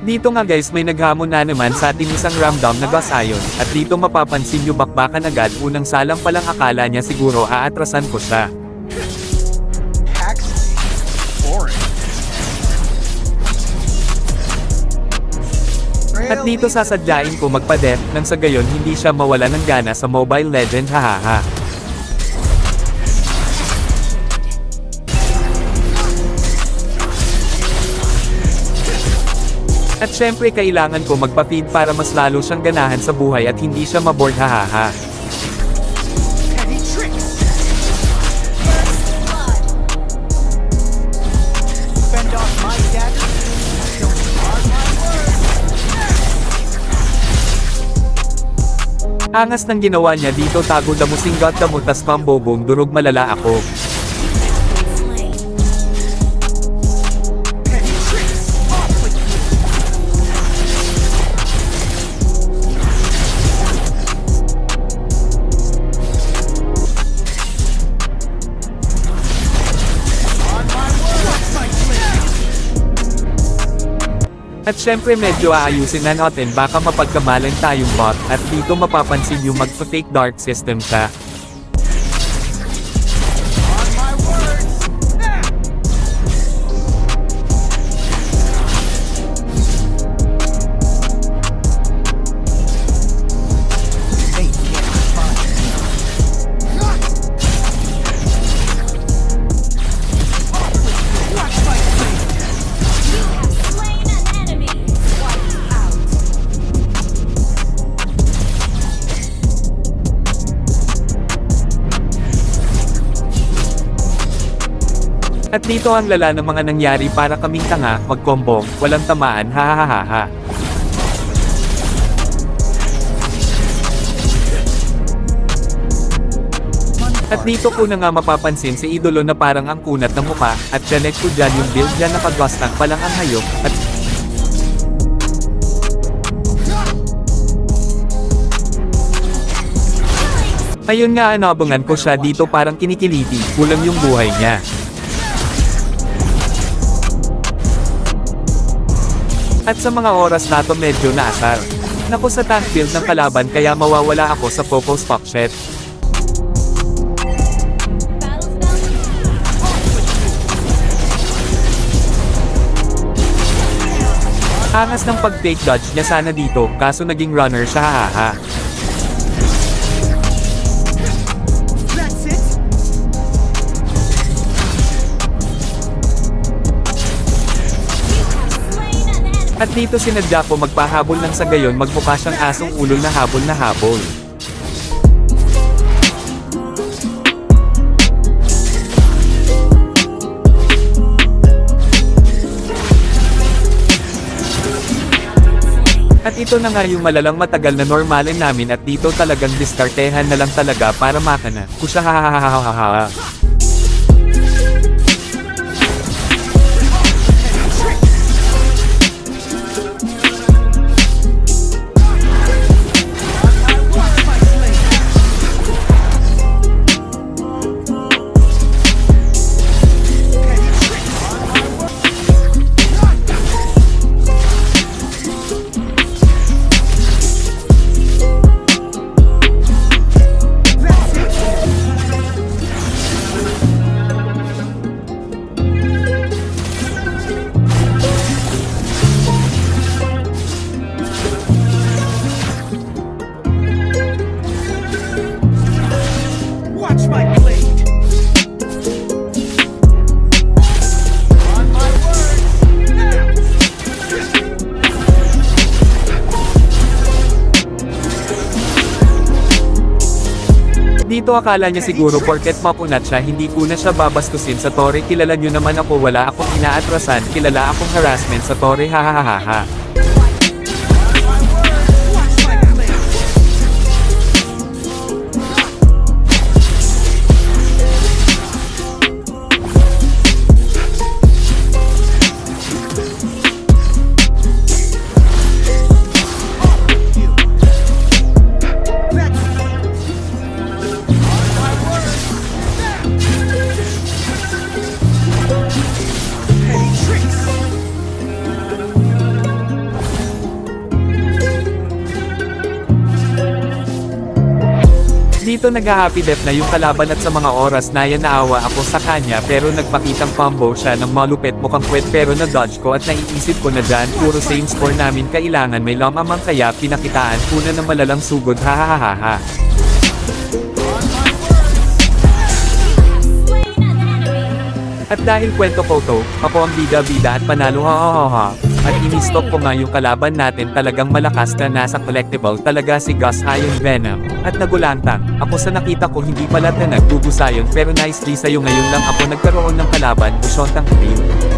dito nga guys may naghamon na naman sa ating isang random na Gosayon, at dito mapapansin nyo bakbakan agad unang salang palang akala niya siguro aatrasan ko siya. At dito sasadyain ko magpa-death nang sa gayon hindi siya mawala ng gana sa Mobile Legend hahaha. At syempre kailangan ko magpa-feed para mas lalo siyang ganahan sa buhay at hindi siya maboard hahaha. Angas ng ginawa niya dito tago damusinggat damutas pambobong durog malala ako. At syempre medyo aayusin na natin baka mapagkamalan tayong bot, at dito mapapansin yung magpa-fake dark system siya. At dito ang lala ng mga nangyari para kaming tanga, magkombong, walang tamaan hahaha. At dito ko na nga mapapansin si idolo na parang ang kunat ng mukha, at janet ko dyan yung build dyan nakagwastang palang ang hayop, at ayun nga anabangan ko siya dito parang kinikiliti, kulang yung buhay niya. At sa mga oras na to medyo naasar. Naku sa tank build ng kalaban kaya mawawala ako sa focus pocket. Angas ng pag-fake dodge niya sana dito, kaso naging runner siya hahaha. At dito sinadya ko magpahabol ng sa gayon magmukha siyang asong ulol na habol na habol. At ito na nga yung malalang matagal na normalin namin, at dito talagang diskartehan na lang talaga para makana. Kusya hahahahaha. Dito akala niya siguro porket mapunat siya hindi ko na siya babastusin sa tore. Kilala nyo naman ako, wala akong inaatrasan, kilala akong harassment sa tore hahahaha. Dito nag-happy death na yung kalaban at sa mga oras na yan naawa ako sa kanya pero nagpakitang combo siya ng malupet mukhang kwet pero na-dodge ko at naiisip ko na dyan puro same score namin kailangan may lamamang kaya pinakitaan ko na ng malalang sugod hahaha. At dahil kwento ko to, ako ang bida-bida at panalo ha. At in-stock ko nga yung kalaban natin talagang malakas na nasa collectible talaga si Gus Iron Venom. At nagulantang, ako sa nakita ko hindi pala na nagbubusayon pero nicely sa'yo ngayon lang ako nagkaroon ng kalaban, Busyontang Cream.